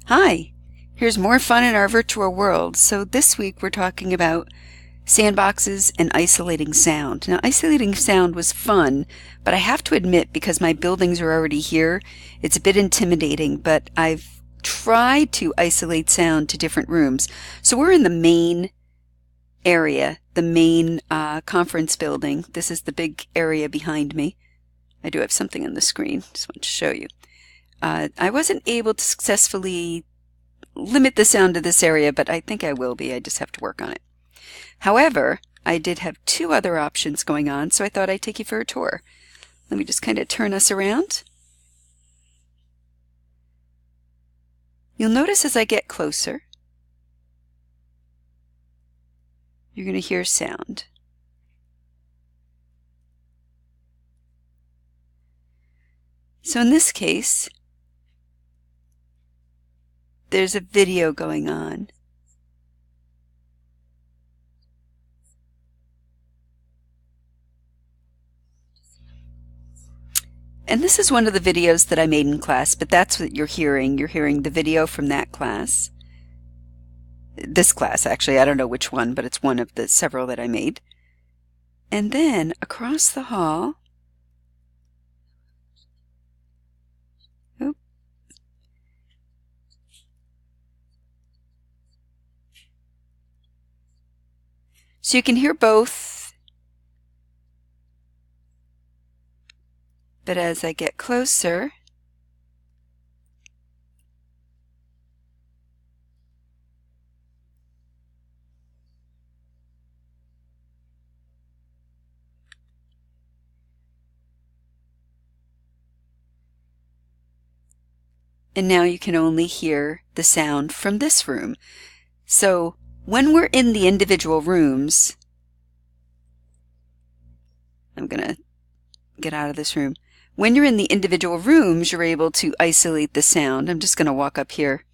Hi, here's more fun in our virtual world. So this week we're talking about sandboxes and isolating sound. Now, isolating sound was fun, but I have to admit, because my buildings are already here, it's a bit intimidating, but I've tried to isolate sound to different rooms. So we're in the main area, the main conference building. This is the big area behind me. I do have something on the screen, just want to show you. I wasn't able to successfully limit the sound of this area, but I think I will be. I just have to work on it. However, I did have two other options going on, so I thought I'd take you for a tour. Let me just kind of turn us around. You'll notice as I get closer, you're going to hear sound. So in this case, there's a video going on. And this is one of the videos that I made in class, but that's what you're hearing. You're hearing the video from that class. This class, actually, I don't know which one, but it's one of the several that I made. And then across the hall, so you can hear both, but as I get closer, and now you can only hear the sound from this room. So when we're in the individual rooms, I'm going to get out of this room. When you're in the individual rooms, you're able to isolate the sound. I'm just going to walk up here.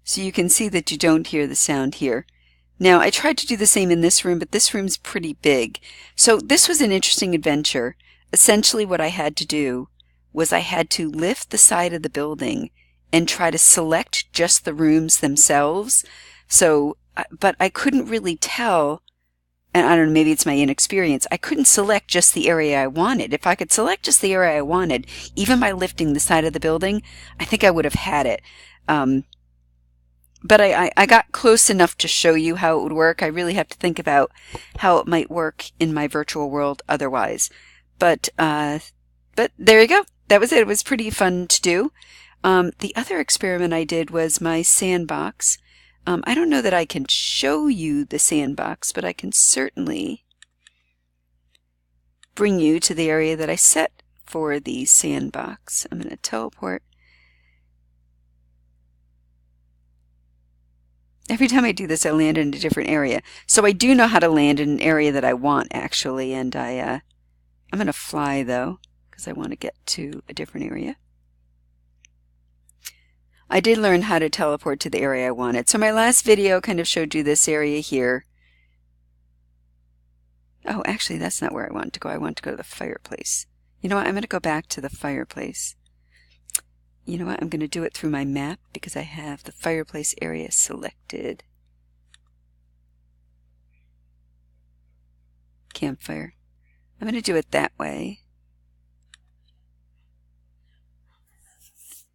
So you can see that you don't hear the sound here. Now, I tried to do the same in this room, but this room's pretty big. So this was an interesting adventure. Essentially what I had to do was I had to lift the side of the building and try to select just the rooms themselves. So, but I couldn't really tell, and I don't know, maybe it's my inexperience, I couldn't select just the area I wanted. If I could select just the area I wanted, even by lifting the side of the building, I think I would have had it. But I got close enough to show you how it would work. I really have to think about how it might work in my virtual world otherwise. But there you go. That was it. It was pretty fun to do. The other experiment I did was my sandbox. I don't know that I can show you the sandbox, but I can certainly bring you to the area that I set for the sandbox. I'm going to teleport. Every time I do this, I land in a different area. So I do know how to land in an area that I want, actually. And I'm going to fly, though, because I want to get to a different area. I did learn how to teleport to the area I wanted. So my last video kind of showed you this area here. Oh, actually, that's not where I want to go. I want to go to the fireplace. You know what? I'm going to go back to the fireplace. You know what? I'm going to do it through my map because I have the fireplace area selected. Campfire. I'm going to do it that way.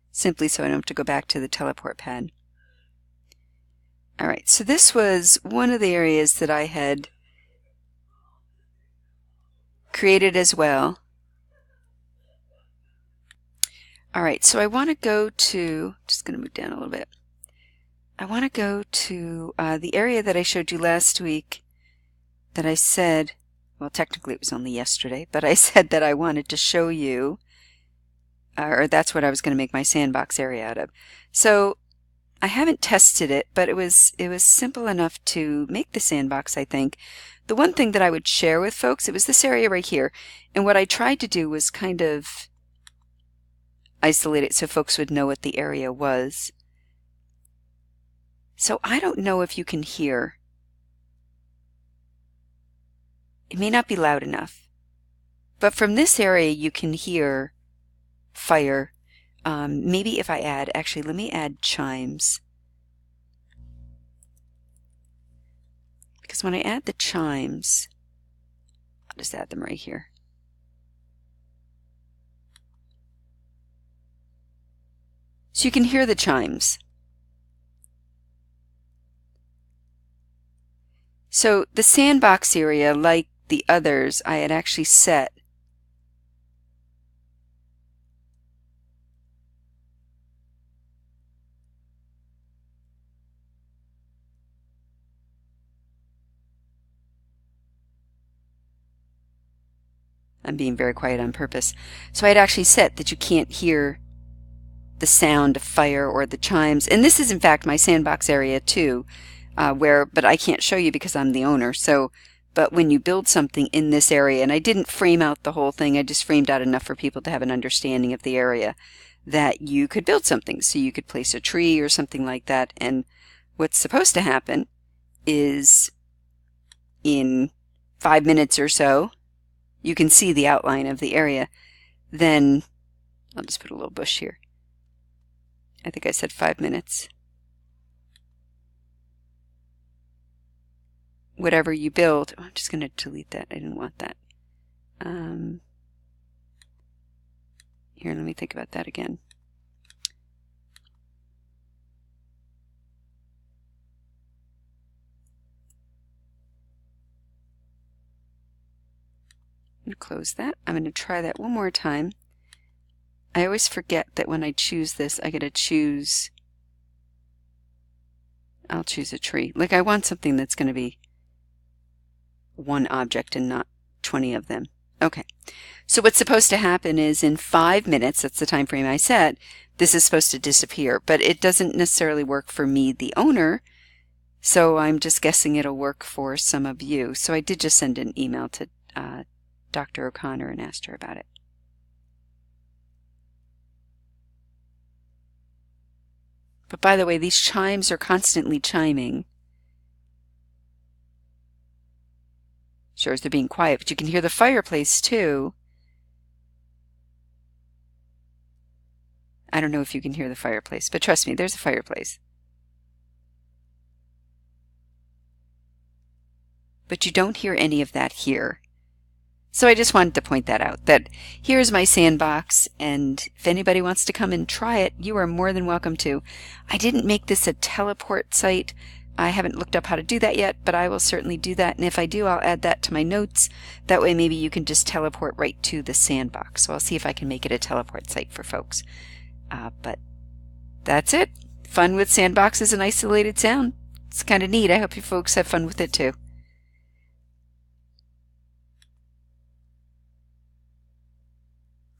Simply so I don't have to go back to the teleport pad. Alright, so this was one of the areas that I had created as well. Alright, so I want to go to, just going to move down a little bit. I want to go to the area that I showed you last week that I said, well, technically it was only yesterday, but I said that I wanted to show you, or that's what I was going to make my sandbox area out of. So I haven't tested it, but it was simple enough to make the sandbox, I think. The one thing that I would share with folks, it was this area right here. And what I tried to do was kind of isolate it so folks would know what the area was. So I don't know if you can hear It may not be loud enough, but from this area you can hear fire. Maybe if I add, actually, let me add chimes. Because when I add the chimes, I'll just add them right here. So you can hear the chimes. So the sandbox area, like the others, I had actually set I'm being very quiet on purpose. So I had actually set that you can't hear the sound of fire or the chimes. And this is in fact my sandbox area too, but I can't show you because I'm the owner. So, but when you build something in this area, and I didn't frame out the whole thing, I just framed out enough for people to have an understanding of the area, that you could build something. So you could place a tree or something like that. And what's supposed to happen is in 5 minutes or so, you can see the outline of the area. Then I'll just put a little bush here. I think I said 5 minutes. Whatever you build, I'm just going to delete that. I didn't want that. Here, let me think about that again. I'm going to close that. I'm going to try that one more time. I always forget that when I choose this, I got to choose. I'll choose a tree. Like I want something that's going to be one object and not 20 of them. Okay. So what's supposed to happen is in 5 minutes, that's the time frame I set, this is supposed to disappear, but it doesn't necessarily work for me, the owner. So I'm just guessing it'll work for some of you. So I did just send an email to Dr. O'Connor and asked her about it. But by the way, these chimes are constantly chiming. Sure as they're being quiet, but you can hear the fireplace too. I don't know if you can hear the fireplace, but trust me, there's a fireplace. But you don't hear any of that here. So I just wanted to point that out, that here's my sandbox, and if anybody wants to come and try it, you are more than welcome to. I didn't make this a teleport site. I haven't looked up how to do that yet, but I will certainly do that, and if I do, I'll add that to my notes. That way maybe you can just teleport right to the sandbox. So I'll see if I can make it a teleport site for folks. But that's it. Fun with sandboxes and isolated sound. It's kind of neat. I hope you folks have fun with it too.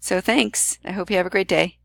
So thanks. I hope you have a great day.